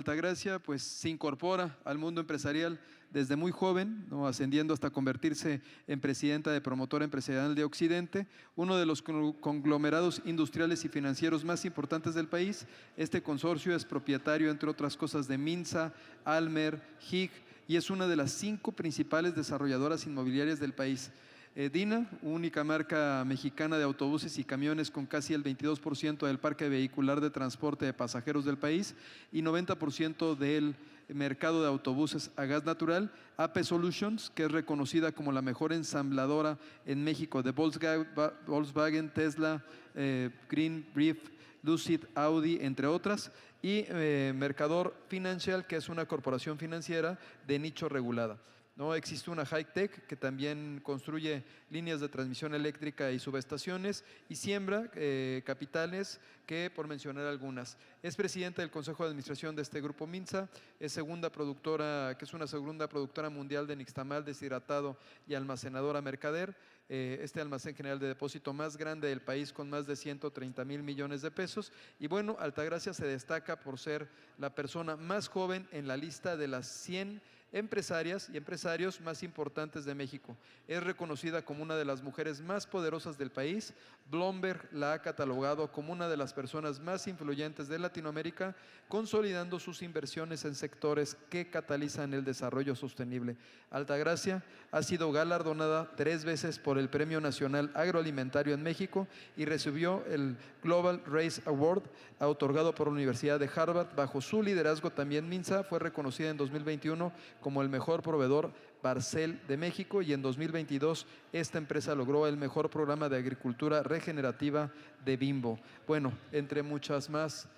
Altagracia pues se incorpora al mundo empresarial desde muy joven, ¿no? Ascendiendo hasta convertirse en presidenta de Promotora Empresarial de Occidente, uno de los conglomerados industriales y financieros más importantes del país. Este consorcio es propietario, entre otras cosas, de Minsa, Almer, HIG, y es una de las 5 principales desarrolladoras inmobiliarias del país. Dina, única marca mexicana de autobuses y camiones con casi el 22% del parque vehicular de transporte de pasajeros del país y 90% del mercado de autobuses a gas natural. AP Solutions, que es reconocida como la mejor ensambladora en México de Volkswagen, Tesla, Green Brief, Lucid, Audi, entre otras. Y Mercador Financial, que es una corporación financiera de nicho regulada. ¿No? Existe una Hightech que también construye líneas de transmisión eléctrica y subestaciones y siembra capitales, que por mencionar algunas. Es presidenta del Consejo de Administración de este grupo Minsa, es segunda productora, que es una segunda productora mundial de nixtamal deshidratado y almacenadora Mercader, este almacén general de depósito más grande del país con más de 130,000 millones de pesos. Y bueno, Altagracia se destaca por ser la persona más joven en la lista de las 100 empresarias y empresarios más importantes de México. Es reconocida como una de las mujeres más poderosas del país. Bloomberg la ha catalogado como una de las personas más influyentes de Latinoamérica, consolidando sus inversiones en sectores que catalizan el desarrollo sostenible. Altagracia ha sido galardonada 3 veces por el Premio Nacional Agroalimentario en México y recibió el Global Race Award, otorgado por la Universidad de Harvard. Bajo su liderazgo también Minsa fue reconocida en 2021 como el mejor proveedor Barcel de México, y en 2022 esta empresa logró el mejor programa de agricultura regenerativa de Bimbo. Bueno, entre muchas más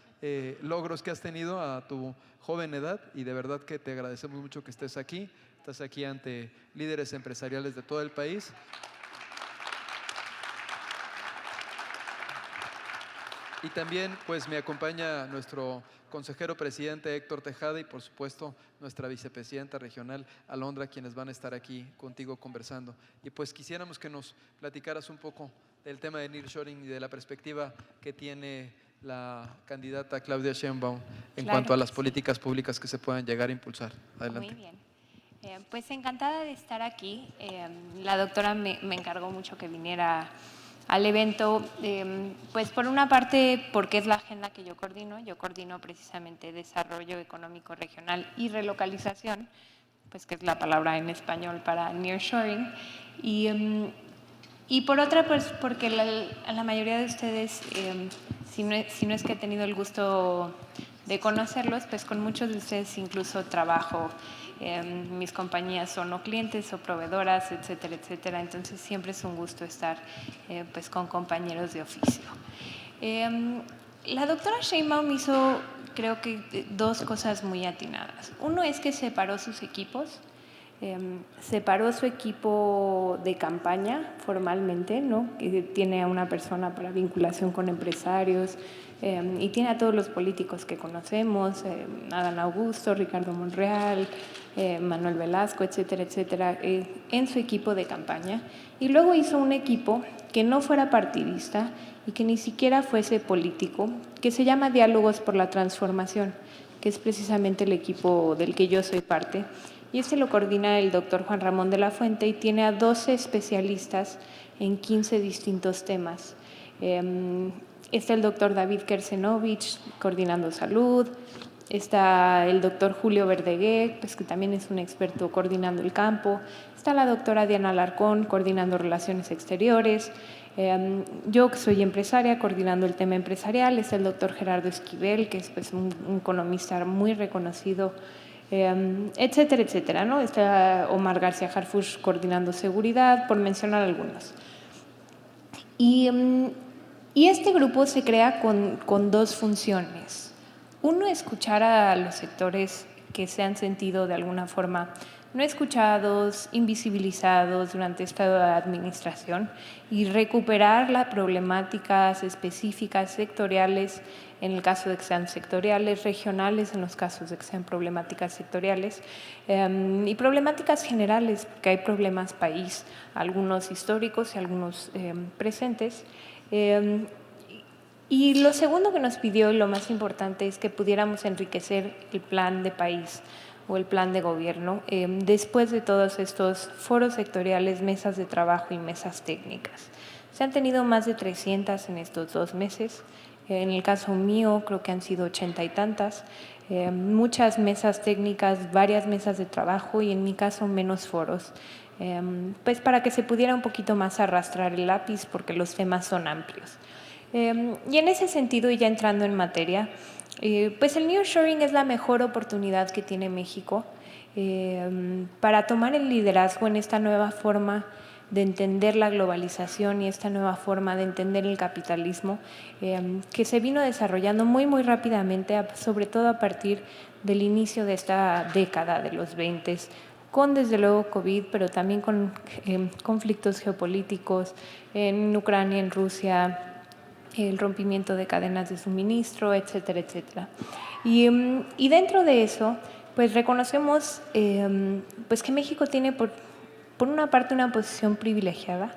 logros que has tenido a tu joven edad, y de verdad que te agradecemos mucho que estés aquí. Estás aquí ante líderes empresariales de todo el país. Y también pues me acompaña nuestro consejero presidente Héctor Tejada y por supuesto nuestra vicepresidenta regional Alondra, quienes van a estar aquí contigo conversando. Y pues quisiéramos que nos platicaras un poco del tema de nearshoring y de la perspectiva que tiene la candidata Claudia Sheinbaum en cuanto a las políticas públicas que se puedan llegar a impulsar. Adelante. Muy bien. Pues encantada de estar aquí. La doctora me encargó mucho que viniera al evento, pues por una parte porque es la agenda que yo coordino precisamente desarrollo económico regional y relocalización, pues que es la palabra en español para nearshoring, y por otra pues porque la mayoría de ustedes, si no es que he tenido el gusto de conocerlos, pues con muchos de ustedes incluso trabajo. Mis compañías son o clientes o proveedoras, etcétera, etcétera. Entonces siempre es un gusto estar pues con compañeros de oficio. La doctora Sheinbaum hizo, creo que 2 cosas muy atinadas. Uno es que separó sus equipos. Separó su equipo de campaña formalmente, ¿no? Que tiene a una persona para vinculación con empresarios y tiene a todos los políticos que conocemos, Adán Augusto, Ricardo Monreal, Manuel Velasco, etcétera, etcétera, en su equipo de campaña. Y luego hizo un equipo que no fuera partidista y que ni siquiera fuese político, que se llama Diálogos por la Transformación, que es precisamente el equipo del que yo soy parte. Y este lo coordina el doctor Juan Ramón de la Fuente y tiene a 12 especialistas en 15 distintos temas. Está el doctor David Kersenovich coordinando salud, está el doctor Julio Verdeguer, pues, que también es un experto coordinando el campo, está la doctora Diana Alarcón coordinando relaciones exteriores, yo que soy empresaria coordinando el tema empresarial, está el doctor Gerardo Esquivel, que es pues, un economista muy reconocido, etcétera, etcétera, ¿no? Está Omar García Harfuch coordinando seguridad, por mencionar algunos. Y este grupo se crea con 2 funciones. Uno, escuchar a los sectores que se han sentido de alguna forma no escuchados, invisibilizados durante esta administración, y recuperar las problemáticas específicas sectoriales en el caso de que sean sectoriales, regionales en los casos de que sean problemáticas sectoriales, y problemáticas generales, porque hay problemas país, algunos históricos y algunos presentes. Y lo segundo que nos pidió, y lo más importante, es que pudiéramos enriquecer el plan de país o el plan de gobierno después de todos estos foros sectoriales, mesas de trabajo y mesas técnicas. Se han tenido más de 300 en estos 2 meses. En el caso mío creo que han sido 80 y tantas. Muchas mesas técnicas, varias mesas de trabajo y en mi caso menos foros. Pues para que se pudiera un poquito más arrastrar el lápiz porque los temas son amplios. Y en ese sentido, y ya entrando en materia, pues el nearshoring es la mejor oportunidad que tiene México para tomar el liderazgo en esta nueva forma de entender la globalización y esta nueva forma de entender el capitalismo que se vino desarrollando muy, muy rápidamente, sobre todo a partir del inicio de esta década de los 20, con desde luego COVID, pero también con conflictos geopolíticos en Ucrania, en Rusia, el rompimiento de cadenas de suministro, etcétera, etcétera. Y dentro de eso, pues reconocemos pues que México tiene por una parte una posición privilegiada.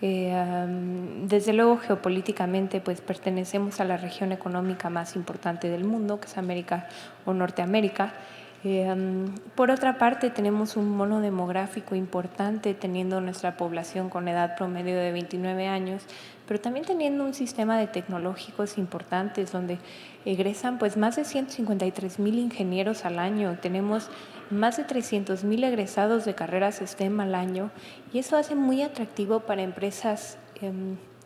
Desde luego geopolíticamente pues pertenecemos a la región económica más importante del mundo, que es América o Norteamérica. Por otra parte, tenemos un mono demográfico importante, teniendo nuestra población con edad promedio de 29 años, pero también teniendo un sistema de tecnológicos importantes donde egresan pues más de 153,000 ingenieros al año. Tenemos más de 300,000 egresados de carreras STEM al año y eso hace muy atractivo para empresas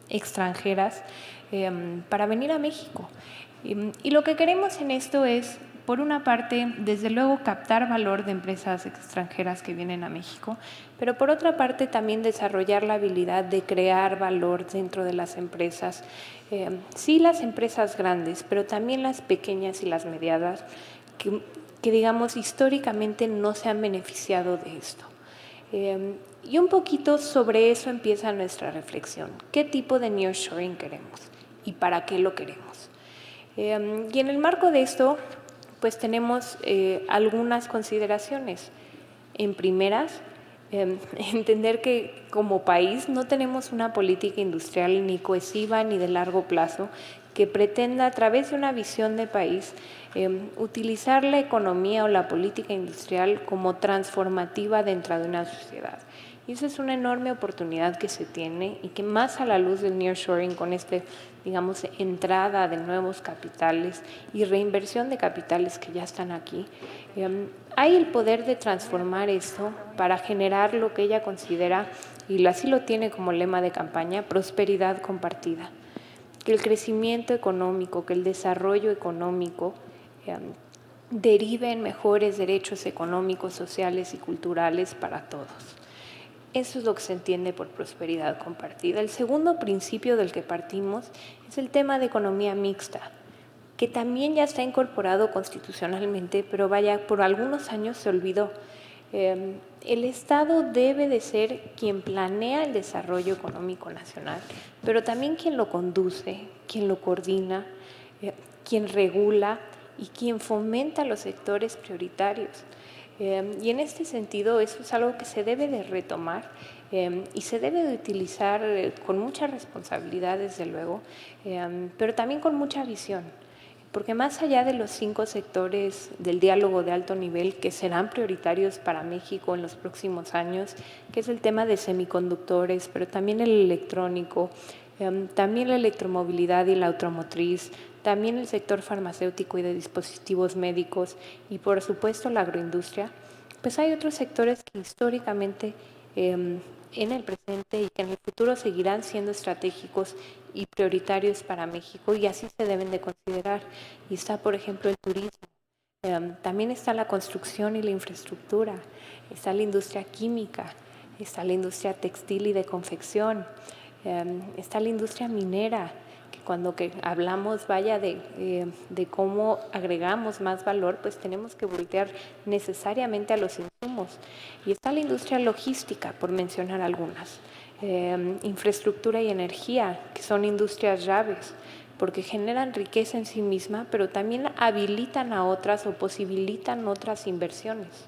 extranjeras para venir a México. Y lo que queremos en esto es, por una parte, desde luego, captar valor de empresas extranjeras que vienen a México, pero por otra parte también desarrollar la habilidad de crear valor dentro de las empresas. Sí, las empresas grandes, pero también las pequeñas y las medianas, que digamos históricamente no se han beneficiado de esto. Y un poquito sobre eso empieza nuestra reflexión. ¿Qué tipo de nearshoring queremos y para qué lo queremos? Y en el marco de esto, pues tenemos algunas consideraciones. En primeras, entender que como país no tenemos una política industrial ni cohesiva ni de largo plazo que pretenda a través de una visión de país utilizar la economía o la política industrial como transformativa dentro de una sociedad. Y esa es una enorme oportunidad que se tiene y que más a la luz del nearshoring con digamos, entrada de nuevos capitales y reinversión de capitales que ya están aquí, hay el poder de transformar esto para generar lo que ella considera, y así lo tiene como lema de campaña, prosperidad compartida. Que el crecimiento económico, que el desarrollo económico derive en mejores derechos económicos, sociales y culturales para todos. Eso es lo que se entiende por prosperidad compartida. El segundo principio del que partimos es el tema de economía mixta, que también ya está incorporado constitucionalmente, pero por algunos años se olvidó. El Estado debe de ser quien planea el desarrollo económico nacional, pero también quien lo conduce, quien lo coordina, quien regula y quien fomenta los sectores prioritarios. Y en este sentido eso es algo que se debe de retomar y se debe de utilizar con mucha responsabilidad, desde luego, pero también con mucha visión. Porque más allá de los 5 sectores del diálogo de alto nivel que serán prioritarios para México en los próximos años, que es el tema de semiconductores, pero también el electrónico, también la electromovilidad y la automotriz, también el sector farmacéutico y de dispositivos médicos y por supuesto la agroindustria, pues hay otros sectores que históricamente en el presente y que en el futuro seguirán siendo estratégicos y prioritarios para México y así se deben de considerar. Y está, por ejemplo, el turismo, también está la construcción y la infraestructura, está la industria química, está la industria textil y de confección, está la industria minera, que cuando hablamos de cómo agregamos más valor, pues tenemos que voltear necesariamente a los insumos. Y está la industria logística, por mencionar algunas. Infraestructura y energía, que son industrias llaves, porque generan riqueza en sí misma, pero también habilitan a otras o posibilitan otras inversiones.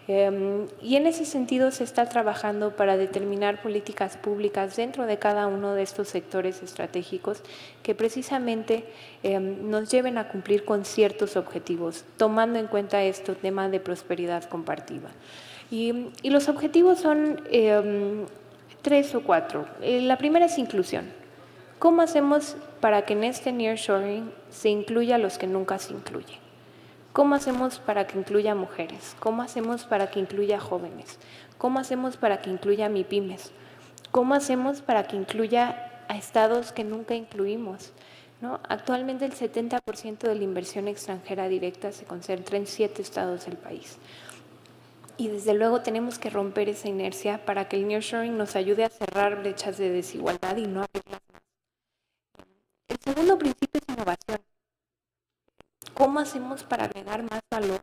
Y en ese sentido se está trabajando para determinar políticas públicas dentro de cada uno de estos sectores estratégicos que precisamente nos lleven a cumplir con ciertos objetivos, tomando en cuenta este tema de prosperidad compartida. Y los objetivos son 3 o 4. La primera es inclusión. ¿Cómo hacemos para que en este nearshoring se incluya a los que nunca se incluyen? ¿Cómo hacemos para que incluya mujeres? ¿Cómo hacemos para que incluya jóvenes? ¿Cómo hacemos para que incluya MIPYMES? ¿Cómo hacemos para que incluya a estados que nunca incluimos? ¿No? Actualmente el 70% de la inversión extranjera directa se concentra en 7 estados del país. Y desde luego tenemos que romper esa inercia para que el nearshoring nos ayude a cerrar brechas de desigualdad y no abrirlas más. El segundo principio es innovación. ¿Cómo hacemos para agregar más valor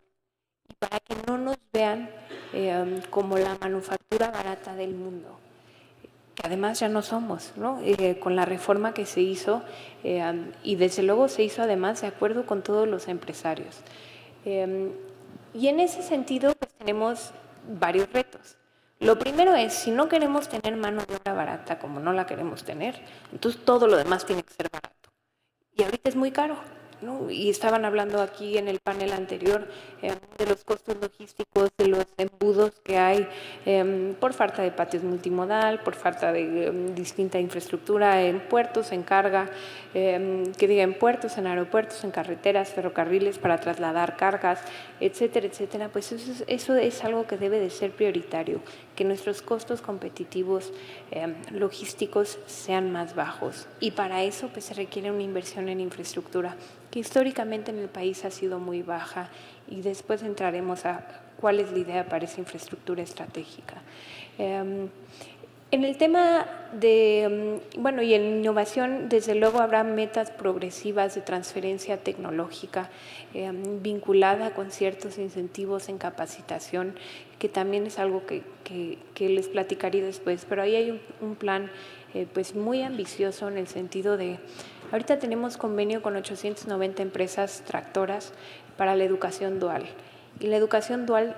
y para que no nos vean como la manufactura barata del mundo? Que además ya no somos, ¿no? Con la reforma que se hizo y desde luego se hizo además de acuerdo con todos los empresarios. Y en ese sentido pues tenemos varios retos. Lo primero es, si no queremos tener mano de obra barata como no la queremos tener, entonces todo lo demás tiene que ser barato. Y ahorita es muy caro, ¿no? Y estaban hablando aquí en el panel anterior de los costos logísticos, de los embudos que hay por falta de patios multimodal, por falta de distinta infraestructura en puertos, en carga, en puertos, en aeropuertos, en carreteras, ferrocarriles para trasladar cargas, etcétera, etcétera. Pues eso es algo que debe de ser prioritario, que nuestros costos competitivos logísticos sean más bajos. Y para eso pues se requiere una inversión en infraestructura que históricamente en el país ha sido muy baja, y después entraremos a cuál es la idea para esa infraestructura estratégica. En el tema de, y en innovación, desde luego habrá metas progresivas de transferencia tecnológica vinculada con ciertos incentivos en capacitación, que también es algo que les platicaré después, pero ahí hay un plan pues muy ambicioso en el sentido de, ahorita tenemos convenio con 890 empresas tractoras para la educación dual. Y la educación dual,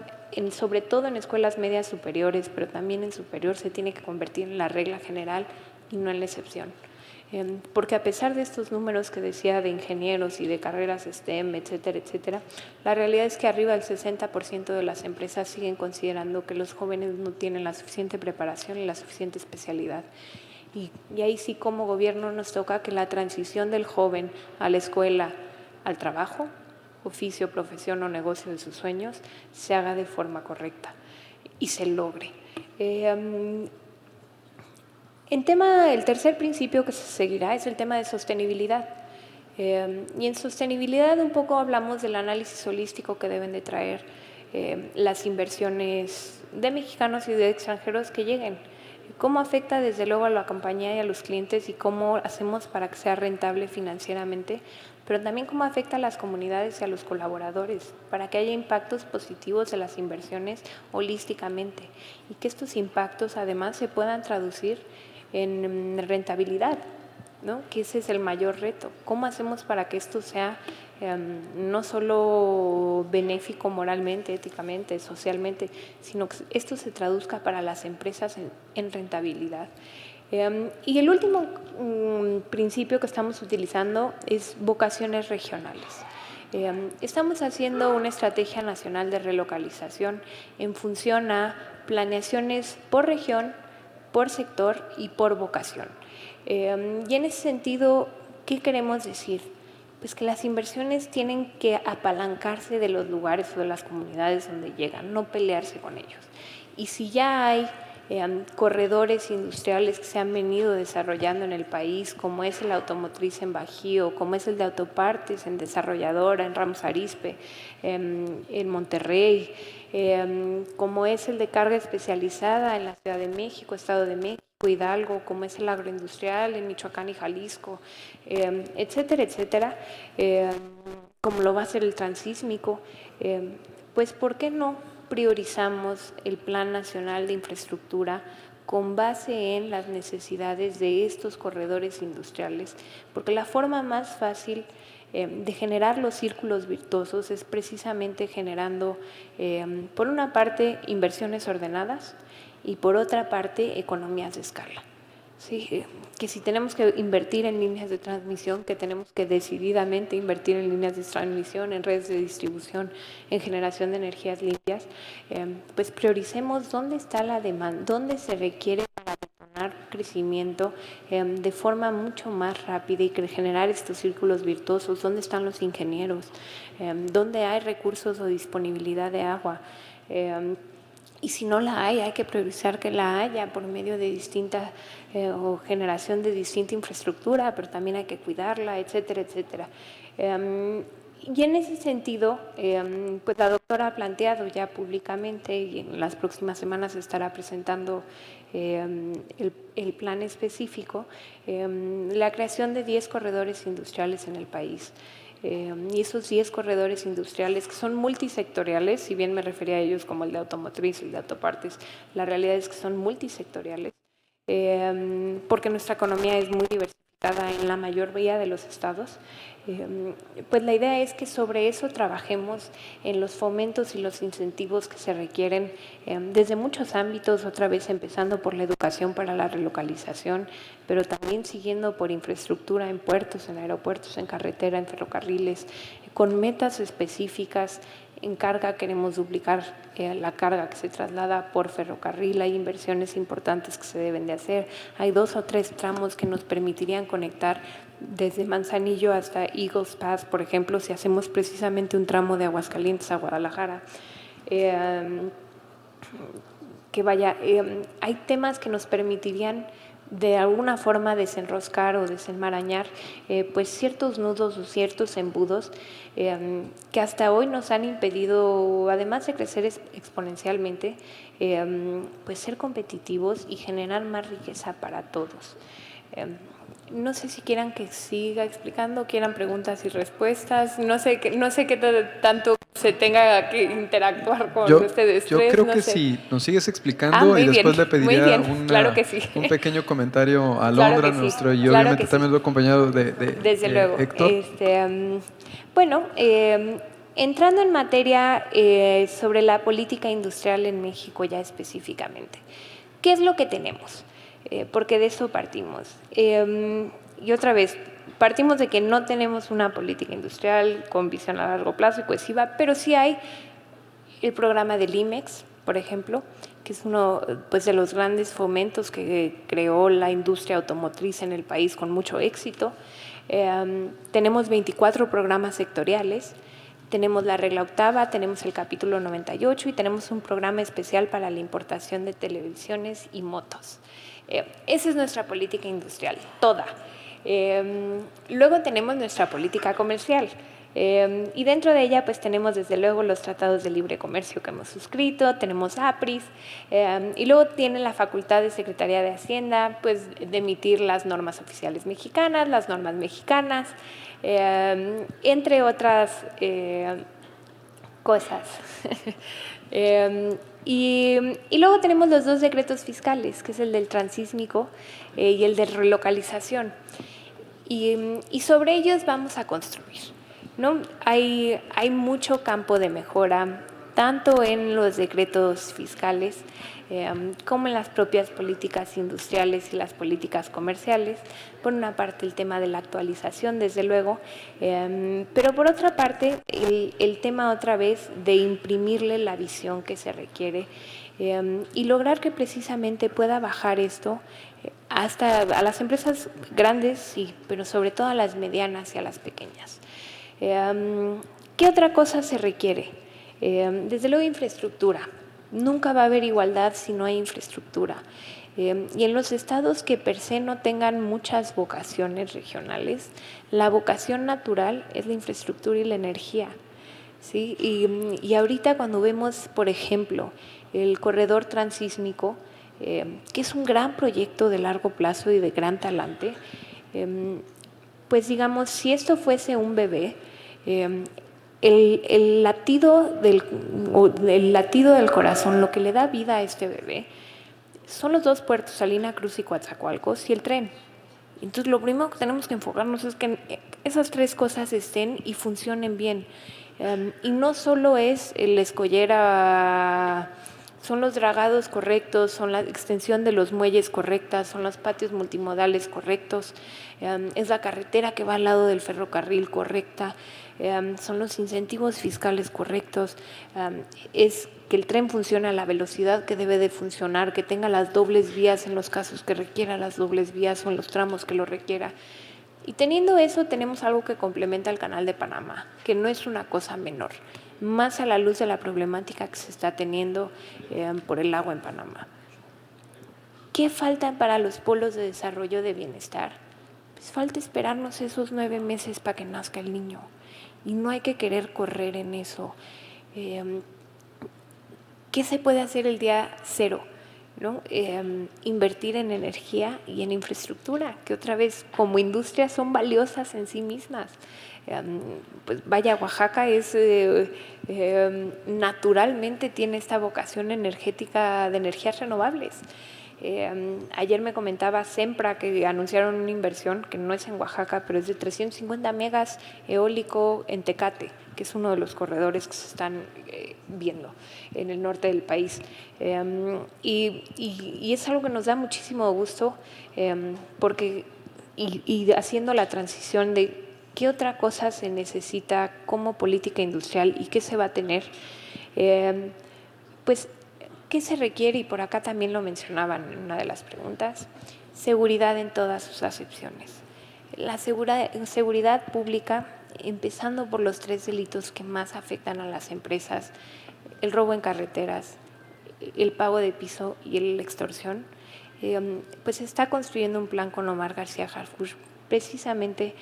sobre todo en escuelas medias superiores, pero también en superior, se tiene que convertir en la regla general y no en la excepción. Porque a pesar de estos números que decía de ingenieros y de carreras STEM, etcétera, etcétera, la realidad es que arriba del 60% de las empresas siguen considerando que los jóvenes no tienen la suficiente preparación y la suficiente especialidad. Y ahí sí, como gobierno, nos toca que la transición del joven a la escuela, al trabajo, oficio, profesión o negocio de sus sueños, se haga de forma correcta y se logre. El tercer principio que se seguirá es el tema de sostenibilidad. Y en sostenibilidad un poco hablamos del análisis holístico que deben de traer las inversiones de mexicanos y de extranjeros que lleguen. ¿Cómo afecta desde luego a la compañía y a los clientes y cómo hacemos para que sea rentable financieramente? Pero también cómo afecta a las comunidades y a los colaboradores para que haya impactos positivos de las inversiones holísticamente y que estos impactos además se puedan traducir en rentabilidad, ¿no? Que ese es el mayor reto. ¿Cómo hacemos para que esto sea no solo benéfico moralmente, éticamente, socialmente, sino que esto se traduzca para las empresas en rentabilidad? Y el último principio que estamos utilizando es vocaciones regionales. Estamos haciendo una estrategia nacional de relocalización en función a planeaciones por región, por sector y por vocación. Y en ese sentido, ¿qué queremos decir? Pues que las inversiones tienen que apalancarse de los lugares o de las comunidades donde llegan, no pelearse con ellos. Y si ya hay corredores industriales que se han venido desarrollando en el país, como es el automotriz en Bajío, como es el de autopartes en Desarrolladora, en Ramos Arizpe, en Monterrey, como es el de carga especializada en la Ciudad de México, Estado de México, Hidalgo, como es el agroindustrial en Michoacán y Jalisco, etcétera, etcétera, como lo va a ser el transísmico, pues ¿por qué no priorizamos el Plan Nacional de Infraestructura con base en las necesidades de estos corredores industriales? Porque la forma más fácil de generar los círculos virtuosos es precisamente generando, por una parte, inversiones ordenadas y por otra parte, economías de escala. Sí, que si tenemos que invertir en líneas de transmisión, que tenemos que decididamente invertir en líneas de transmisión, en redes de distribución, en generación de energías limpias, pues prioricemos dónde está la demanda, dónde se requiere para detonar crecimiento de forma mucho más rápida y generar estos círculos virtuosos, dónde están los ingenieros, dónde hay recursos o disponibilidad de agua. Y si no la hay que priorizar que la haya por medio de distintas o generación de distinta infraestructura, pero también hay que cuidarla, etcétera, etcétera. Y en ese sentido, pues la doctora ha planteado ya públicamente y en las próximas semanas estará presentando el plan específico, la creación de 10 corredores industriales en el país. Y esos 10 corredores industriales que son multisectoriales, si bien me refería a ellos como el de automotriz, el de autopartes, la realidad es que son multisectoriales, porque nuestra economía es muy diversificada en la mayoría de los estados. Pues la idea es que sobre eso trabajemos en los fomentos y los incentivos que se requieren desde muchos ámbitos, otra vez empezando por la educación para la relocalización, pero también siguiendo por infraestructura en puertos, en aeropuertos, en carretera, en ferrocarriles, con metas específicas. En carga queremos duplicar la carga que se traslada por ferrocarril, hay inversiones importantes que se deben de hacer, hay 2 o 3 tramos que nos permitirían conectar desde Manzanillo hasta Eagles Pass, por ejemplo, si hacemos precisamente un tramo de Aguascalientes a Guadalajara. Hay temas que nos permitirían de alguna forma desenroscar o desenmarañar pues ciertos nudos o ciertos embudos que hasta hoy nos han impedido, además de crecer exponencialmente, pues ser competitivos y generar más riqueza para todos. No sé si quieran que siga explicando, quieran preguntas y respuestas, no sé qué tanto se tenga que interactuar con ustedes yo tres. Creo no que sé. sí, nos sigues explicando y después le pediría claro que sí. un pequeño comentario a Claro Londra, que sí, nuestro, y claro obviamente que también sí. lo acompañado de Desde luego. Héctor. Bueno, entrando en materia sobre la política industrial en México ya específicamente, ¿qué es lo que tenemos? Porque de eso partimos. Y otra vez, partimos de que no tenemos una política industrial con visión a largo plazo y cohesiva, pero sí hay el programa del IMEX, por ejemplo, que es uno pues, de los grandes fomentos que creó la industria automotriz en el país con mucho éxito. Tenemos 24 programas sectoriales, tenemos la regla octava, tenemos el capítulo 98 y tenemos un programa especial para la importación de televisiones y motos. Esa es nuestra política industrial, toda. Luego tenemos nuestra política comercial. Y dentro de ella pues tenemos desde luego los tratados de libre comercio que hemos suscrito, tenemos APRIS, y luego tiene la facultad de Secretaría de Hacienda pues de emitir las normas oficiales mexicanas, las normas mexicanas, entre otras cosas. Y luego tenemos los 2 decretos fiscales, que es el del transísmico y el de relocalización. Y sobre ellos vamos a construir, ¿no? Hay mucho campo de mejora, tanto en los decretos fiscales como en las propias políticas industriales y las políticas comerciales. Por una parte el tema de la actualización, desde luego, pero por otra parte el tema otra vez de imprimirle la visión que se requiere y lograr que precisamente pueda bajar esto hasta a las empresas grandes, sí, pero sobre todo a las medianas y a las pequeñas. ¿Qué otra cosa se requiere? Desde luego infraestructura. Nunca va a haber igualdad si no hay infraestructura. Y en los estados que per se no tengan muchas vocaciones regionales, la vocación natural es la infraestructura y la energía, ¿sí? Y ahorita cuando vemos, por ejemplo, el corredor transísmico, que es un gran proyecto de largo plazo y de gran talante, pues digamos, si esto fuese un bebé, el latido del corazón, lo que le da vida a este bebé, son los 2 puertos, Salina Cruz y Coatzacoalcos, y el tren. Entonces, lo primero que tenemos que enfocarnos es que esas tres cosas estén y funcionen bien. Y no solo es el escollera, son los dragados correctos, son la extensión de los muelles correctas, son los patios multimodales correctos, es la carretera que va al lado del ferrocarril correcta, son los incentivos fiscales correctos, es que el tren funcione a la velocidad que debe de funcionar, que tenga las dobles vías en los casos que requiera las dobles vías o en los tramos que lo requiera. Y teniendo eso, tenemos algo que complementa al Canal de Panamá, que no es una cosa menor, más a la luz de la problemática que se está teniendo por el agua en Panamá. ¿Qué falta para los polos de desarrollo de bienestar? Pues falta esperarnos esos 9 meses para que nazca el niño. Y no hay que querer correr en eso. ¿Qué se puede hacer el día cero? ¿No? Invertir en energía y en infraestructura, que otra vez como industria son valiosas en sí mismas. Pues vaya, Oaxaca es naturalmente tiene esta vocación energética de energías renovables. Ayer me comentaba Sempra que anunciaron una inversión que no es en Oaxaca, pero es de 350 megas eólico en Tecate, que es uno de los corredores que se están viendo en el norte del país. Y es algo que nos da muchísimo gusto porque haciendo la transición de qué otra cosa se necesita como política industrial y qué se va a tener, pues ¿qué se requiere? Y por acá también lo mencionaban en una de las preguntas, seguridad en todas sus acepciones. La seguridad pública, empezando por los 3 delitos que más afectan a las empresas, el robo en carreteras, el pago de piso y la extorsión, pues se está construyendo un plan con Omar García Harfuch precisamente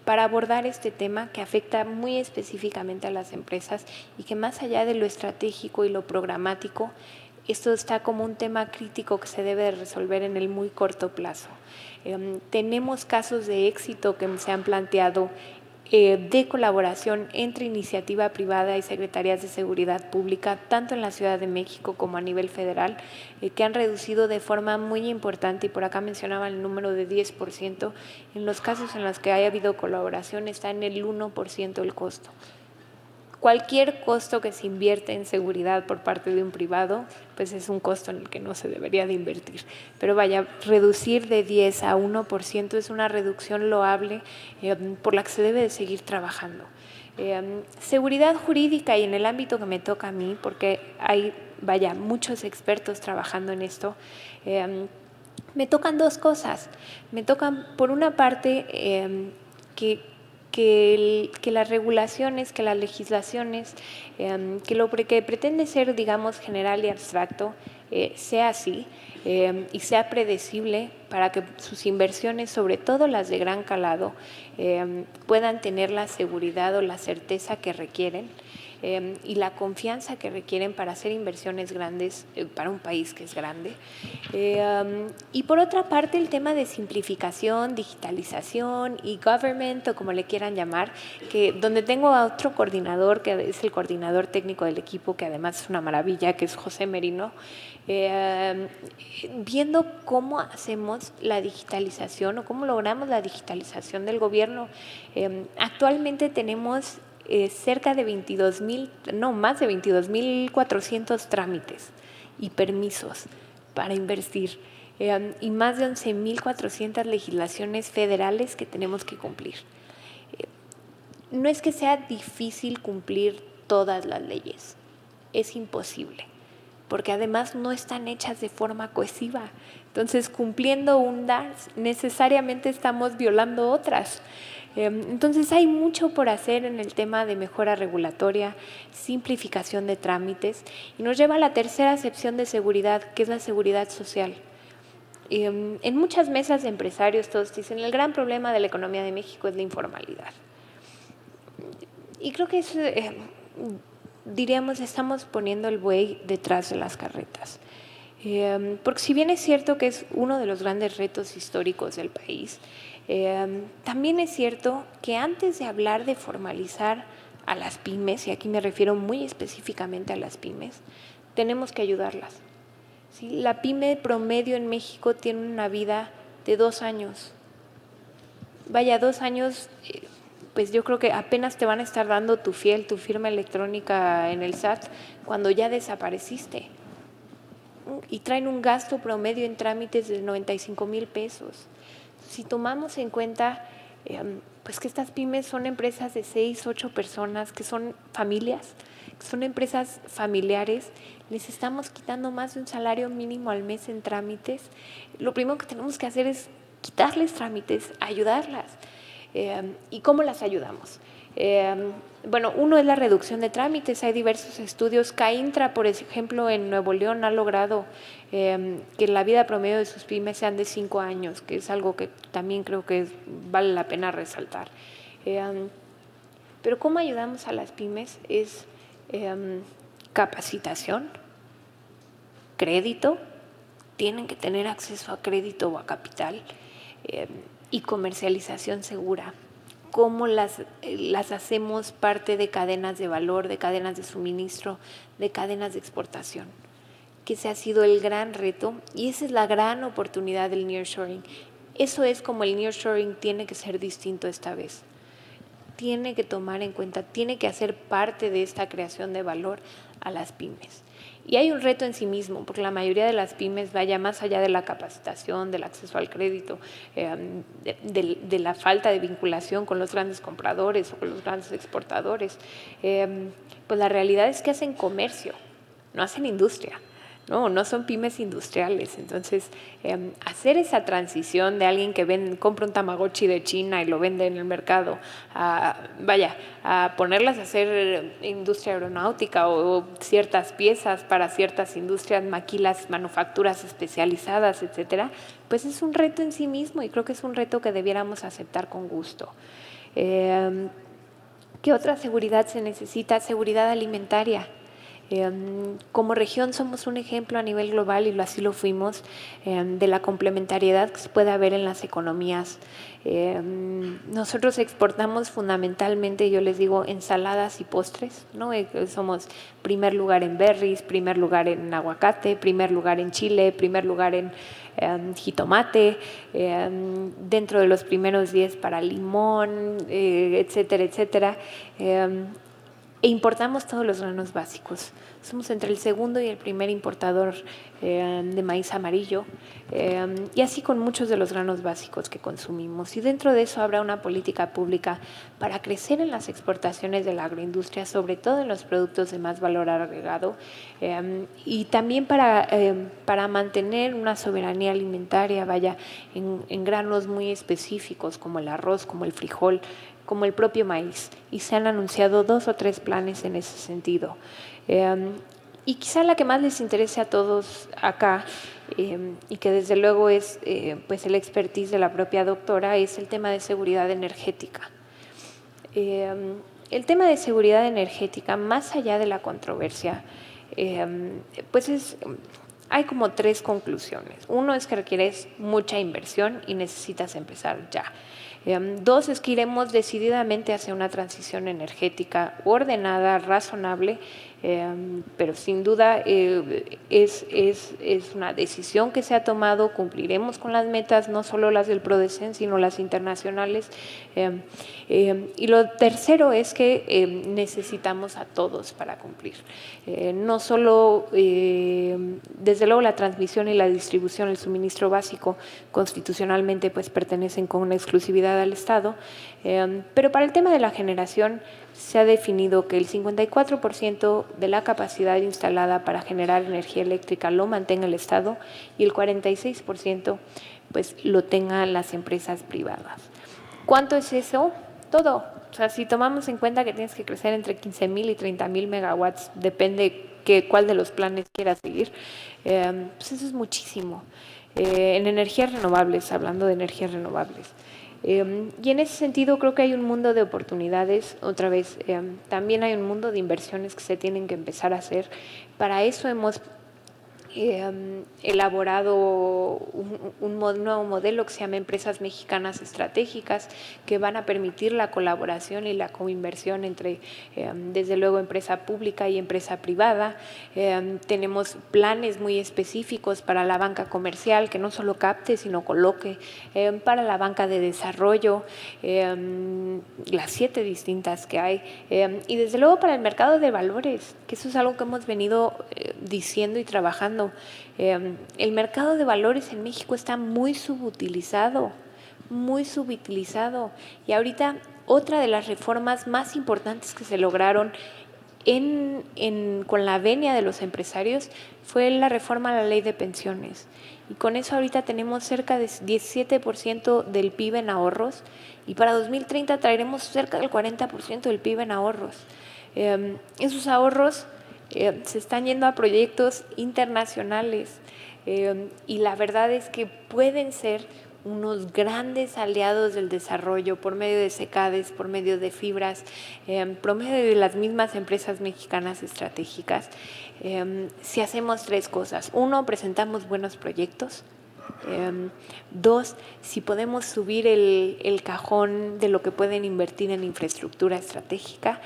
para abordar este tema que afecta muy específicamente a las empresas y que más allá de lo estratégico y lo programático, esto está como un tema crítico que se debe de resolver en el muy corto plazo. Tenemos casos de éxito que se han planteado de colaboración entre iniciativa privada y secretarías de seguridad pública, tanto en la Ciudad de México como a nivel federal, que han reducido de forma muy importante, y por acá mencionaban el número de 10%, en los casos en los que haya habido colaboración está en el 1% el costo. Cualquier costo que se invierte en seguridad por parte de un privado, pues es un costo en el que no se debería de invertir. Pero vaya, reducir de 10 a 1% es una reducción loable por la que se debe de seguir trabajando. Seguridad jurídica y en el ámbito que me toca a mí, porque hay, vaya, muchos expertos trabajando en esto, me tocan 2 cosas. Me tocan, por una parte, que las regulaciones, que las legislaciones, que lo que pretende ser, digamos, general y abstracto, sea así y sea predecible para que sus inversiones, sobre todo las de gran calado, puedan tener la seguridad o la certeza que requieren y la confianza que requieren para hacer inversiones grandes para un país que es grande. Y por otra parte, el tema de simplificación, digitalización y government, o como le quieran llamar, que donde tengo a otro coordinador, que es el coordinador técnico del equipo, que además es una maravilla, que es José Merino, viendo cómo hacemos la digitalización o cómo logramos la digitalización del gobierno. Actualmente tenemos cerca de más de 22.400 trámites y permisos para invertir y más de 11.400 legislaciones federales que tenemos que cumplir. No es que sea difícil cumplir todas las leyes, es imposible, porque además no están hechas de forma cohesiva. Entonces, cumpliendo unas, necesariamente estamos violando otras. Entonces hay mucho por hacer en el tema de mejora regulatoria, simplificación de trámites, y nos lleva a la tercera acepción de seguridad, que es la seguridad social. En muchas mesas de empresarios todos dicen el gran problema de la economía de México es la informalidad. Y creo que diríamos, estamos poniendo el buey detrás de las carretas. Porque si bien es cierto que es uno de los grandes retos históricos del país, también es cierto que antes de hablar de formalizar a las pymes, y aquí me refiero muy específicamente a las pymes, tenemos que ayudarlas. ¿Sí? La pyme promedio en México tiene una vida de 2 años. vaya, 2 años, pues yo creo que apenas te van a estar dando tu fiel, tu firma electrónica en el SAT cuando ya desapareciste. Y traen un gasto promedio en trámites de 95,000 pesos. Si tomamos en cuenta pues que estas pymes son empresas de 6, 8 personas, que son familias, que son empresas familiares, les estamos quitando más de un salario mínimo al mes en trámites. Lo primero que tenemos que hacer es quitarles trámites, ayudarlas. ¿Y cómo las ayudamos? Bueno, uno es la reducción de trámites. Hay diversos estudios. CAINTRA, por ejemplo, en Nuevo León ha logrado que la vida promedio de sus pymes sean de 5 años, que es algo que también creo que vale la pena resaltar. Pero ¿cómo ayudamos a las pymes? Es capacitación, crédito, tienen que tener acceso a crédito o a capital, y comercialización segura. ¿Cómo las hacemos parte de cadenas de valor, de cadenas de suministro, de cadenas de exportación? Que ese ha sido el gran reto y esa es la gran oportunidad del nearshoring. Eso es como el nearshoring tiene que ser distinto esta vez. Tiene que tomar en cuenta, tiene que hacer parte de esta creación de valor a las pymes. Y hay un reto en sí mismo, porque la mayoría de las pymes vaya más allá de la capacitación, del acceso al crédito, de la falta de vinculación con los grandes compradores o con los grandes exportadores. Pues la realidad es que hacen comercio, no hacen industria. No son pymes industriales. Entonces, hacer esa transición de alguien que compra un Tamagotchi de China y lo vende en el mercado, a ponerlas a hacer industria aeronáutica o ciertas piezas para ciertas industrias, maquilas, manufacturas especializadas, etcétera, pues es un reto en sí mismo y creo que es un reto que debiéramos aceptar con gusto. ¿Qué otra seguridad se necesita? Seguridad alimentaria. Como región somos un ejemplo a nivel global y así lo fuimos, de la complementariedad que se puede haber en las economías. Nosotros exportamos fundamentalmente, yo les digo, ensaladas y postres, ¿no? Somos primer lugar en berries, primer lugar en aguacate, primer lugar en chile, primer lugar en jitomate, dentro de los primeros 10 para limón, etcétera, etcétera. E importamos todos los granos básicos. Somos entre el segundo y el primer importador de maíz amarillo, y así con muchos de los granos básicos que consumimos. Y dentro de eso habrá una política pública para crecer en las exportaciones de la agroindustria, sobre todo en los productos de más valor agregado, y también para mantener una soberanía alimentaria, vaya, en granos muy específicos como el arroz, como el frijol, como el propio maíz, y se han anunciado 2 o 3 planes en ese sentido. Y quizá la que más les interese a todos acá, y que desde luego es pues el expertise de la propia doctora, es el tema de seguridad energética. El tema de seguridad energética, más allá de la controversia, pues hay como 3 conclusiones. Uno es que requieres mucha inversión y necesitas empezar ya. 2 es que iremos decididamente hacia una transición energética ordenada, razonable, pero sin duda es una decisión que se ha tomado. Cumpliremos con las metas, no solo las del PRODECEN, sino las internacionales. Y lo tercero es que necesitamos a todos para cumplir. No solo, desde luego, la transmisión y la distribución, el suministro básico, constitucionalmente pues pertenecen con una exclusividad al Estado, pero para el tema de la generación se ha definido que el 54% de la capacidad instalada para generar energía eléctrica lo mantenga el Estado y el 46% pues lo tengan las empresas privadas. ¿Cuánto es eso? Todo. O sea, si tomamos en cuenta que tienes que crecer entre 15,000 y 30,000 megawatts, depende cuál de los planes quieras seguir, pues eso es muchísimo. En energías renovables, hablando de energías renovables. Y en ese sentido creo que hay un mundo de oportunidades. Otra vez, también hay un mundo de inversiones que se tienen que empezar a hacer. Para eso hemos elaborado un nuevo modelo que se llama Empresas Mexicanas Estratégicas, que van a permitir la colaboración y la coinversión entre, desde luego, empresa pública y empresa privada. Tenemos planes muy específicos para la banca comercial, que no solo capte, sino coloque, para la banca de desarrollo, las 7 distintas que hay, y desde luego para el mercado de valores, que eso es algo que hemos venido diciendo y trabajando. El mercado de valores en México está muy subutilizado, y ahorita otra de las reformas más importantes que se lograron con la venia de los empresarios fue la reforma a la ley de pensiones, y con eso ahorita tenemos cerca de 17% del PIB en ahorros, y para 2030 traeremos cerca del 40% del PIB en ahorros. Esos ahorros se están yendo a proyectos internacionales, y la verdad es que pueden ser unos grandes aliados del desarrollo por medio de CECADES, por medio de fibras, por medio de las mismas empresas mexicanas estratégicas. Si hacemos 3 cosas: 1, presentamos buenos proyectos; 2, si podemos subir el cajón de lo que pueden invertir en infraestructura estratégica;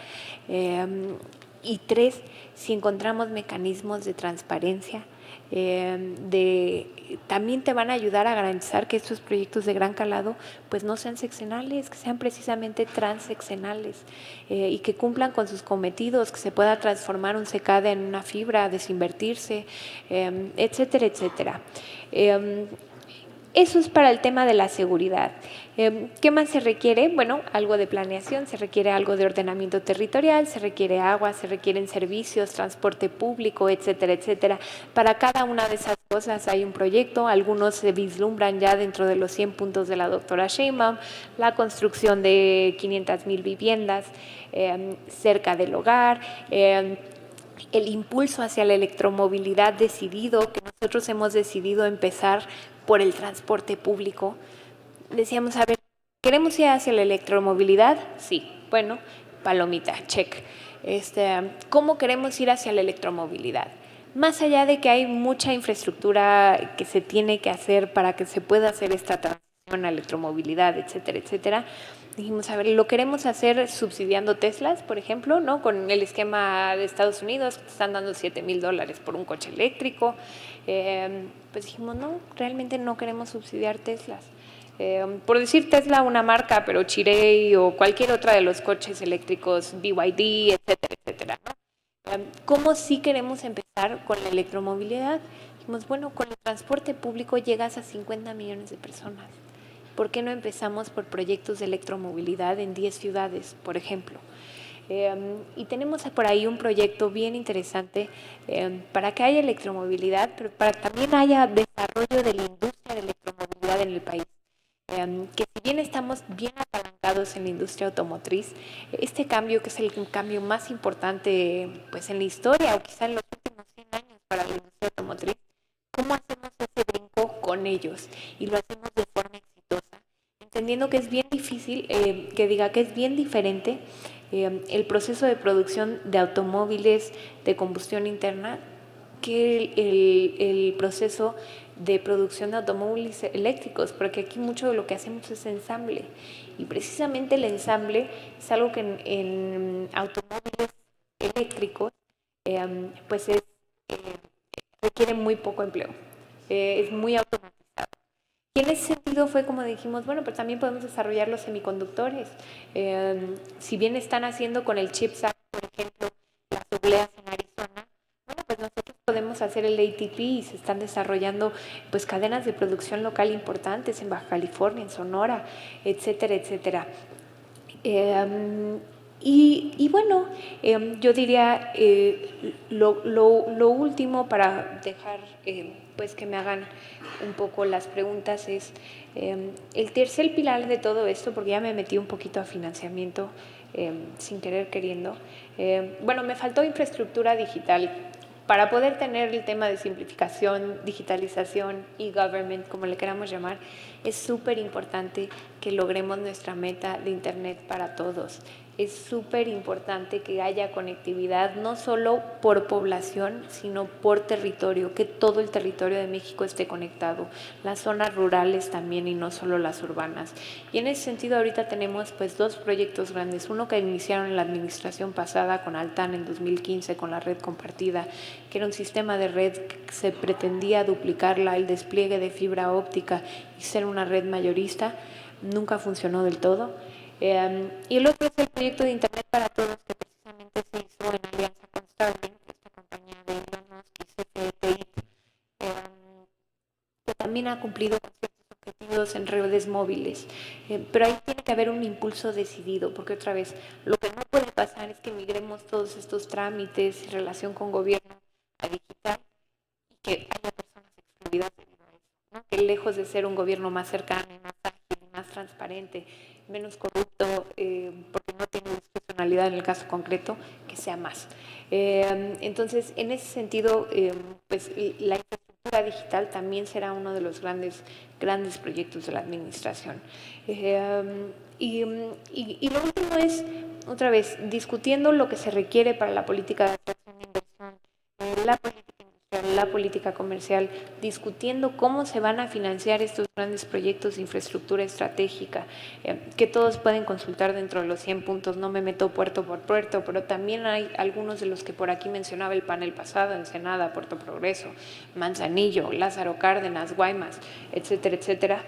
y 3, si encontramos mecanismos de transparencia, también te van a ayudar a garantizar que estos proyectos de gran calado pues no sean sexenales, que sean precisamente transeccionales, y que cumplan con sus cometidos, que se pueda transformar un CECADE en una fibra, desinvertirse, etcétera, etcétera. Eso es para el tema de la seguridad. ¿Qué más se requiere? Bueno, algo de planeación, se requiere algo de ordenamiento territorial, se requiere agua, se requieren servicios, transporte público, etcétera, etcétera. Para cada una de esas cosas hay un proyecto, algunos se vislumbran ya dentro de los 100 puntos de la doctora Sheinbaum, la construcción de 500,000 viviendas cerca del hogar, el impulso hacia la electromovilidad decidido, que nosotros hemos decidido empezar por el transporte público. Decíamos, a ver, ¿queremos ir hacia la electromovilidad? Sí, bueno, palomita, check. ¿Cómo queremos ir hacia la electromovilidad? Más allá de que hay mucha infraestructura que se tiene que hacer para que se pueda hacer esta transición a electromovilidad, etcétera, etcétera, dijimos, a ver, ¿lo queremos hacer subsidiando Teslas, por ejemplo, ¿no? Con el esquema de Estados Unidos, que están dando $7,000 por un coche eléctrico? Pues dijimos, no, realmente no queremos subsidiar Teslas. Por decir Tesla, una marca, pero Chery o cualquier otra de los coches eléctricos, BYD, etcétera, etcétera, ¿no? ¿Cómo sí queremos empezar con la electromovilidad? Dijimos, bueno, con el transporte público llegas a 50 millones de personas. ¿Por qué no empezamos por proyectos de electromovilidad en 10 ciudades, por ejemplo? Y tenemos por ahí un proyecto bien interesante para que haya electromovilidad, pero para que también haya desarrollo de la industria de electromovilidad en el país. Que si bien estamos bien apalancados en la industria automotriz, este cambio, que es el cambio más importante pues, en la historia, o quizá en los últimos 100 años para la industria automotriz, ¿cómo hacemos ese brinco con ellos? Y lo hacemos de forma exitosa, entendiendo que es bien difícil, que es bien diferente el proceso de producción de automóviles de combustión interna que el proceso de producción de automóviles eléctricos, porque aquí mucho de lo que hacemos es ensamble, y precisamente el ensamble es algo que en automóviles eléctricos pues requiere muy poco empleo, es muy automatizado. Y en ese sentido fue como dijimos, bueno, pero también podemos desarrollar los semiconductores. Si bien están haciendo con el CHIPS Act, por ejemplo, las obleas en Arizona, bueno, pues nosotros podemos hacer el ATP, y se están desarrollando pues cadenas de producción local importantes en Baja California, en Sonora, etcétera, etcétera. Y bueno, yo diría lo último para dejar pues que me hagan un poco las preguntas es el tercer pilar de todo esto, porque ya me metí un poquito a financiamiento sin querer queriendo. Bueno, me faltó infraestructura digital. Para poder tener el tema de simplificación, digitalización y government, como le queramos llamar, es súper importante que logremos nuestra meta de Internet para todos. es súper importante que haya conectividad, no solo por población, sino por territorio, que todo el territorio de México esté conectado, las zonas rurales también y no solo las urbanas. Y en ese sentido ahorita tenemos pues 2 proyectos grandes, uno que iniciaron en la administración pasada con Altán en 2015 con la red compartida, que era un sistema de red que se pretendía duplicarla, el despliegue de fibra óptica y ser una red mayorista. Nunca funcionó del todo. Y el otro es el proyecto de Internet para Todos, que precisamente se hizo en alianza con Starlink, esta compañía de Elon Musk y CFTI, que también ha cumplido con ciertos objetivos en redes móviles. Pero ahí tiene que haber un impulso decidido, porque otra vez, lo que no puede pasar es que migremos todos estos trámites en relación con gobierno a digital y que haya personas excluidas debido a eso, ¿no? Que lejos de ser un gobierno más cercano y más ágil y más transparente, menos corrupto, porque no tiene discrecionalidad en el caso concreto, que sea más. Entonces, en ese sentido, pues la infraestructura digital también será uno de los grandes proyectos de la administración. Y lo último es, otra vez, discutiendo lo que se requiere para la política de atracción de inversión, la política industrial, la política comercial, discutiendo cómo se van a financiar estos grandes proyectos de infraestructura estratégica, que todos pueden consultar dentro de los 100 puntos, no me meto puerto por puerto, pero también hay algunos de los que por aquí mencionaba el panel pasado, Ensenada, Puerto Progreso, Manzanillo, Lázaro Cárdenas, Guaymas, etcétera, etcétera.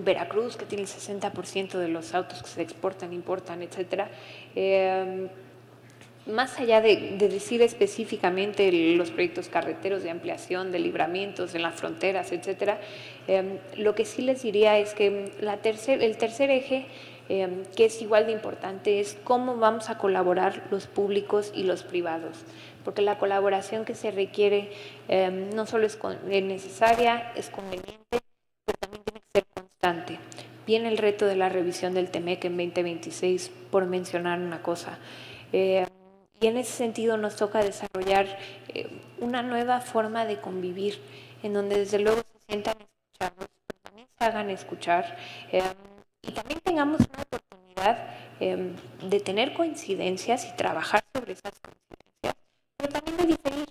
Veracruz, que tiene el 60% de los autos que se exportan, importan, etcétera. Más allá de decir específicamente los proyectos carreteros de ampliación, de libramientos en las fronteras, etcétera, lo que sí les diría es que el tercer eje, que es igual de importante, es cómo vamos a colaborar los públicos y los privados, porque la colaboración que se requiere no solo es necesaria, es conveniente, pero también tiene que ser constante. Viene el reto de la revisión del TEMEC en 2026, por mencionar una cosa. Y en ese sentido nos toca desarrollar una nueva forma de convivir, en donde desde luego se sientan escuchados, pero también se hagan escuchar, y también tengamos una oportunidad de tener coincidencias y trabajar sobre esas coincidencias, pero también de diferir,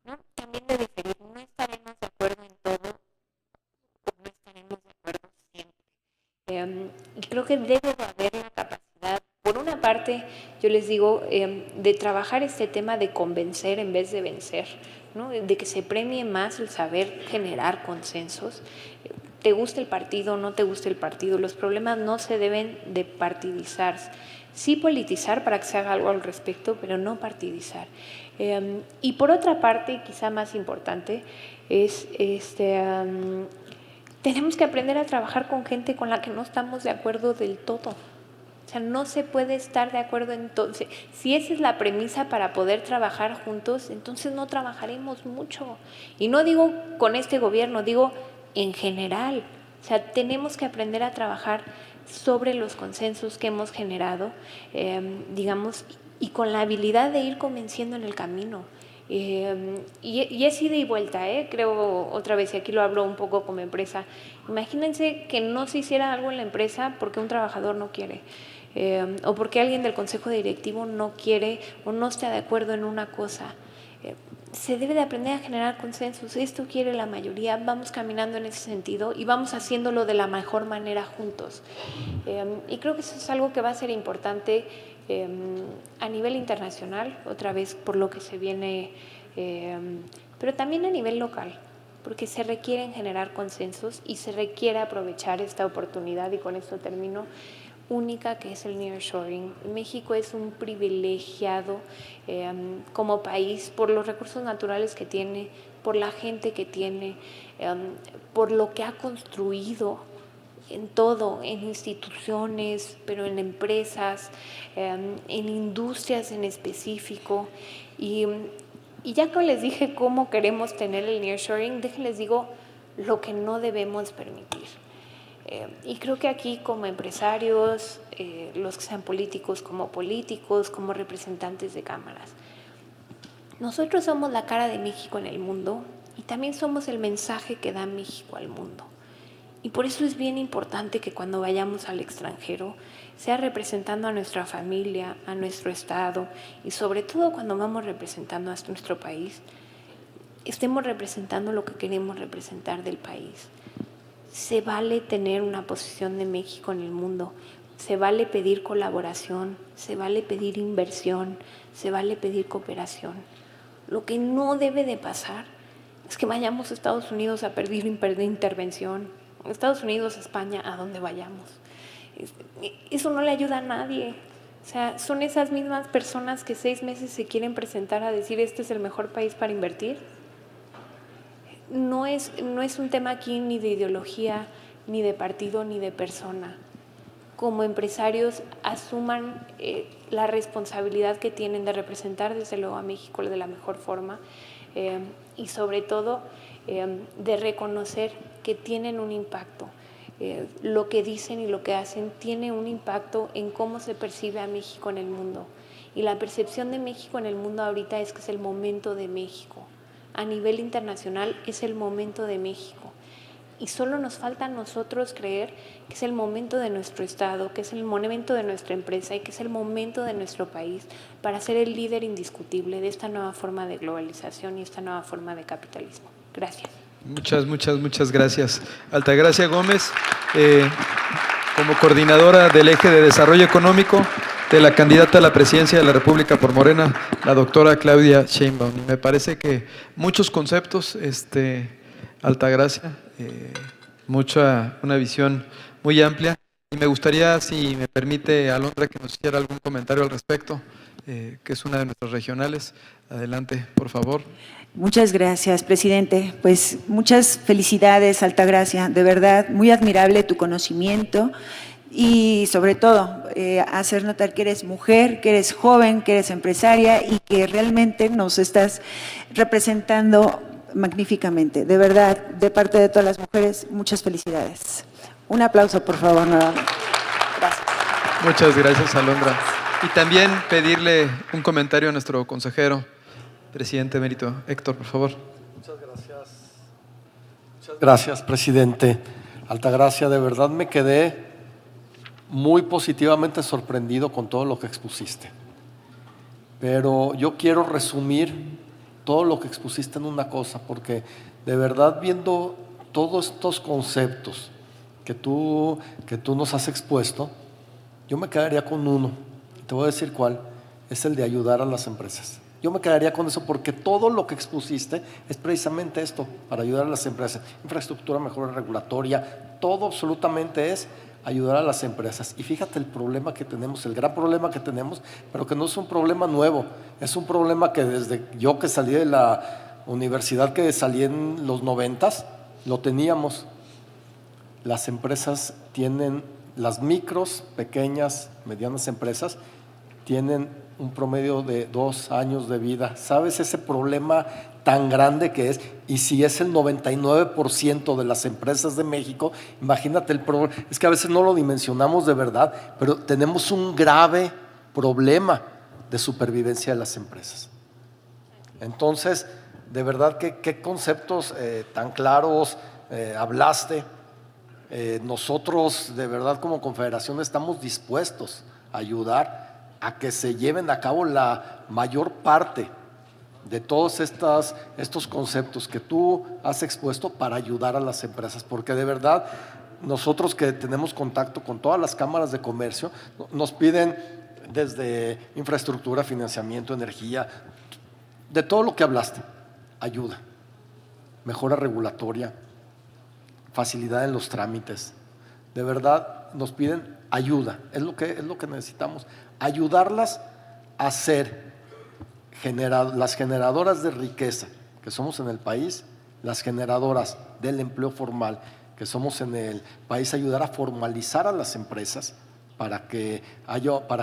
¿no? También de diferir. No estaremos de acuerdo en todo, no estaremos de acuerdo siempre. Y creo que debe de haber la capacidad, por una parte, yo les digo, de trabajar este tema de convencer en vez de vencer, ¿no? De que se premie más el saber generar consensos. ¿Te gusta el partido o no te gusta el partido? Los problemas no se deben de partidizar. Sí politizar para que se haga algo al respecto, pero no partidizar. Y por otra parte, quizá más importante, es tenemos que aprender a trabajar con gente con la que no estamos de acuerdo del todo. O sea, no se puede estar de acuerdo entonces. Si esa es la premisa para poder trabajar juntos, entonces no trabajaremos mucho. Y no digo con este gobierno, digo en general. O sea, tenemos que aprender a trabajar sobre los consensos que hemos generado, digamos, y con la habilidad de ir convenciendo en el camino. Y es ida y vuelta, creo, otra vez, y aquí lo hablo un poco como empresa. Imagínense que no se hiciera algo en la empresa porque un trabajador no quiere, o porque alguien del consejo directivo no quiere o no está de acuerdo en una cosa. Se debe de aprender a generar consensos. Esto quiere la mayoría, vamos caminando en ese sentido y vamos haciéndolo de la mejor manera juntos. Y creo que eso es algo que va a ser importante a nivel internacional, otra vez por lo que se viene, pero también a nivel local, porque se requieren generar consensos y se requiere aprovechar esta oportunidad, y con esto termino, única, que es el nearshoring. México es un privilegiado como país por los recursos naturales que tiene, por la gente que tiene, por lo que ha construido en todo, en instituciones, pero en empresas, en industrias en específico. Y ya que les dije cómo queremos tener el nearshoring, déjenles digo lo que no debemos permitir. Y creo que aquí como empresarios, los que sean políticos, como representantes de cámaras, nosotros somos la cara de México en el mundo y también somos el mensaje que da México al mundo. Y por eso es bien importante que cuando vayamos al extranjero, sea representando a nuestra familia, a nuestro estado y sobre todo cuando vamos representando a nuestro país, estemos representando lo que queremos representar del país. Se vale tener una posición de México en el mundo, se vale pedir colaboración, se vale pedir inversión, se vale pedir cooperación. Lo que no debe de pasar es que vayamos a Estados Unidos a pedir intervención, Estados Unidos, España, a donde vayamos. Eso no le ayuda a nadie. O sea, son esas mismas personas que 6 meses se quieren presentar a decir este es el mejor país para invertir. No es un tema aquí ni de ideología, ni de partido, ni de persona. Como empresarios asuman la responsabilidad que tienen de representar desde luego a México de la mejor forma y sobre todo de reconocer que tienen un impacto. Lo que dicen y lo que hacen tiene un impacto en cómo se percibe a México en el mundo. Y la percepción de México en el mundo ahorita es que es el momento de México. A nivel internacional es el momento de México. Y solo nos falta a nosotros creer que es el momento de nuestro Estado, que es el momento de nuestra empresa y que es el momento de nuestro país para ser el líder indiscutible de esta nueva forma de globalización y esta nueva forma de capitalismo. Gracias. Muchas gracias. Altagracia Gómez, como coordinadora del eje de desarrollo económico de la candidata a la presidencia de la República por Morena, la doctora Claudia Sheinbaum. Y me parece que muchos conceptos, Altagracia, una visión muy amplia. Y me gustaría, si me permite, Alondra, que nos hiciera algún comentario al respecto, que es una de nuestras regionales. Adelante, por favor. Muchas gracias, presidente. Pues muchas felicidades, Altagracia. De verdad, muy admirable tu conocimiento y sobre todo hacer notar que eres mujer, que eres joven, que eres empresaria y que realmente nos estás representando magníficamente. De verdad, de parte de todas las mujeres, muchas felicidades. Un aplauso, por favor, nuevamente. Gracias. Muchas gracias, Alondra. Y también pedirle un comentario a nuestro consejero, presidente emérito. Héctor, por favor. Muchas gracias. Muchas gracias, presidente. Altagracia, de verdad me quedé muy positivamente sorprendido con todo lo que expusiste. Pero yo quiero resumir todo lo que expusiste en una cosa, porque de verdad viendo todos estos conceptos que tú nos has expuesto, yo me quedaría con uno, te voy a decir cuál, es el de ayudar a las empresas. Yo me quedaría con eso porque todo lo que expusiste es precisamente esto, para ayudar a las empresas. Infraestructura, mejora regulatoria, todo absolutamente es ayudar a las empresas. Y fíjate el problema que tenemos, el gran problema que tenemos, pero que no es un problema nuevo, es un problema que desde yo que salí de la universidad, que salí en los 90s, lo teníamos. Las empresas tienen, las micros, pequeñas, medianas empresas, tienen un promedio de 2 años de vida. ¿Sabes ese problema tan grande que es? Y si es el 99% de las empresas de México, imagínate el problema. Es que a veces no lo dimensionamos de verdad, pero tenemos un grave problema de supervivencia de las empresas. Entonces, de verdad, ¿qué conceptos tan claros hablaste? Nosotros, de verdad, como confederación estamos dispuestos a ayudar a que se lleven a cabo la mayor parte de todos estos conceptos que tú has expuesto para ayudar a las empresas, porque de verdad nosotros que tenemos contacto con todas las cámaras de comercio nos piden desde infraestructura, financiamiento, energía, de todo lo que hablaste, ayuda, mejora regulatoria, facilidad en los trámites. De verdad nos piden ayuda, es lo que necesitamos, ayudarlas a ser las generadoras de riqueza que somos en el país, las generadoras del empleo formal que somos en el país, ayudar a formalizar a las empresas para que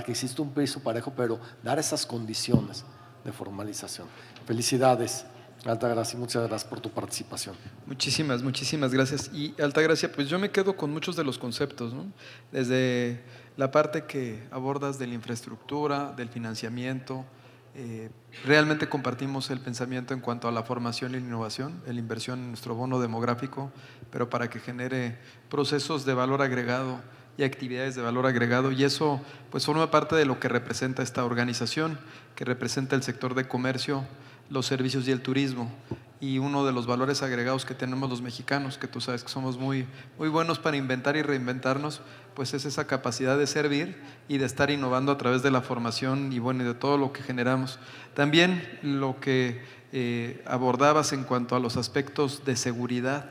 exista un piso parejo, pero dar esas condiciones de formalización. Felicidades, Altagracia, muchas gracias por tu participación. Muchísimas gracias. Y Altagracia, pues yo me quedo con muchos de los conceptos, ¿no? Desde la parte que abordas de la infraestructura, del financiamiento, realmente compartimos el pensamiento en cuanto a la formación y la innovación, la inversión en nuestro bono demográfico, pero para que genere procesos de valor agregado y actividades de valor agregado, y eso pues forma parte de lo que representa esta organización, que representa el sector de comercio, los servicios y el turismo. Y uno de los valores agregados que tenemos los mexicanos, que tú sabes que somos muy buenos para inventar y reinventarnos, pues es esa capacidad de servir y de estar innovando a través de la formación y bueno, y de todo lo que generamos. También lo que abordabas en cuanto a los aspectos de seguridad,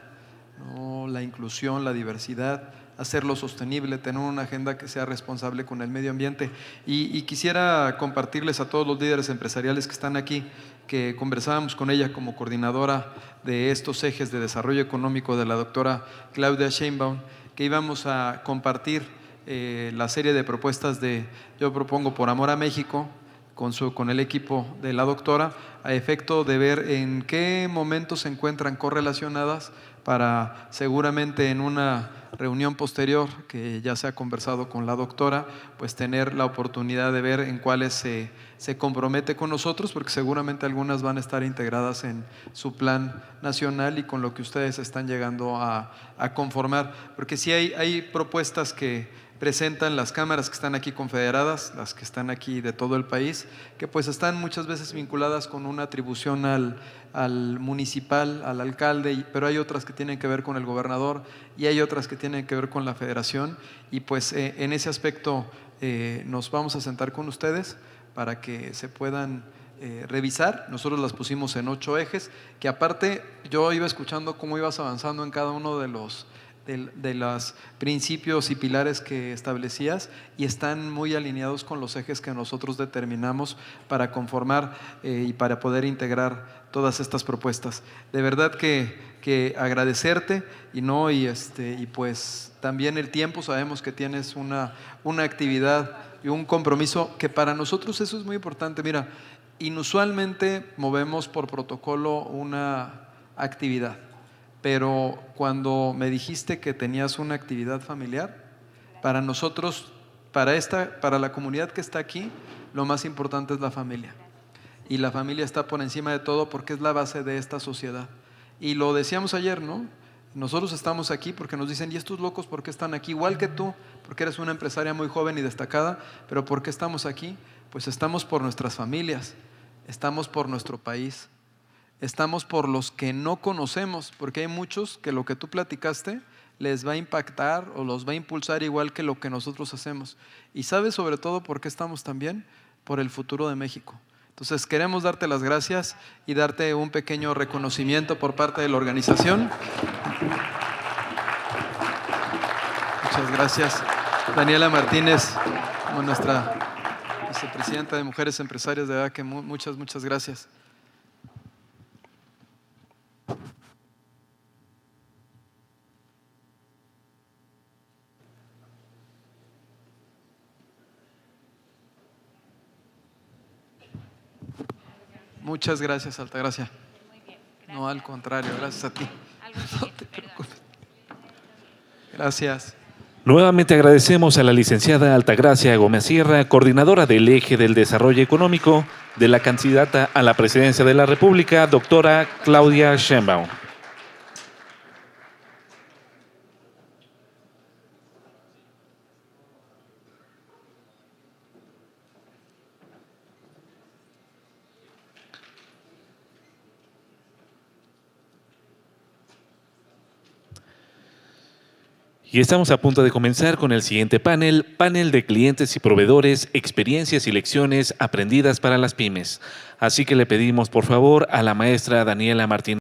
¿no? La inclusión, la diversidad, hacerlo sostenible, tener una agenda que sea responsable con el medio ambiente. Y quisiera compartirles a todos los líderes empresariales que están aquí, que conversábamos con ella como coordinadora de estos ejes de desarrollo económico de la doctora Claudia Sheinbaum, que íbamos a compartir la serie de propuestas de Yo Propongo por Amor a México, con el equipo de la doctora, a efecto de ver en qué momentos se encuentran correlacionadas para seguramente en una reunión posterior que ya se ha conversado con la doctora, pues tener la oportunidad de ver en cuáles se compromete con nosotros, porque seguramente algunas van a estar integradas en su plan nacional y con lo que ustedes están llegando a conformar, porque sí hay propuestas que presentan las cámaras que están aquí confederadas, las que están aquí de todo el país, que pues están muchas veces vinculadas con una atribución al municipal, al alcalde, pero hay otras que tienen que ver con el gobernador y hay otras que tienen que ver con la federación, y pues en ese aspecto nos vamos a sentar con ustedes para que se puedan revisar. Nosotros las pusimos en 8 ejes, que aparte yo iba escuchando cómo ibas avanzando en cada uno de los principios y pilares que establecías, y están muy alineados con los ejes que nosotros determinamos para conformar y para poder integrar todas estas propuestas. De verdad que agradecerte y pues también el tiempo, sabemos que tienes una actividad y un compromiso que para nosotros eso es muy importante. Mira, inusualmente movemos por protocolo una actividad, pero cuando me dijiste que tenías una actividad familiar, para nosotros, para la comunidad que está aquí, lo más importante es la familia. Y la familia está por encima de todo porque es la base de esta sociedad. Y lo decíamos ayer, ¿no? Nosotros estamos aquí porque nos dicen, ¿y estos locos por qué están aquí? Igual que tú, porque eres una empresaria muy joven y destacada, pero ¿por qué estamos aquí? Pues estamos por nuestras familias, estamos por nuestro país. Estamos por los que no conocemos, porque hay muchos que lo que tú platicaste les va a impactar o los va a impulsar igual que lo que nosotros hacemos. Y sabes sobre todo por qué estamos también, por el futuro de México. Entonces queremos darte las gracias y darte un pequeño reconocimiento por parte de la organización. Muchas gracias. Daniela Martínez, como nuestra vicepresidenta de Mujeres Empresarias, de verdad que muchas gracias. Muchas gracias, Altagracia. Muy bien, gracias. No, al contrario, gracias a ti. Algo No siguiente, te perdón. preocupes. Gracias. Nuevamente agradecemos a la licenciada Altagracia Gómez Sierra, coordinadora del Eje del Desarrollo Económico de la candidata a la presidencia de la República, doctora Claudia Sheinbaum. Y estamos a punto de comenzar con el siguiente panel de clientes y proveedores, experiencias y lecciones aprendidas para las pymes. Así que le pedimos por favor a la maestra Daniela Martínez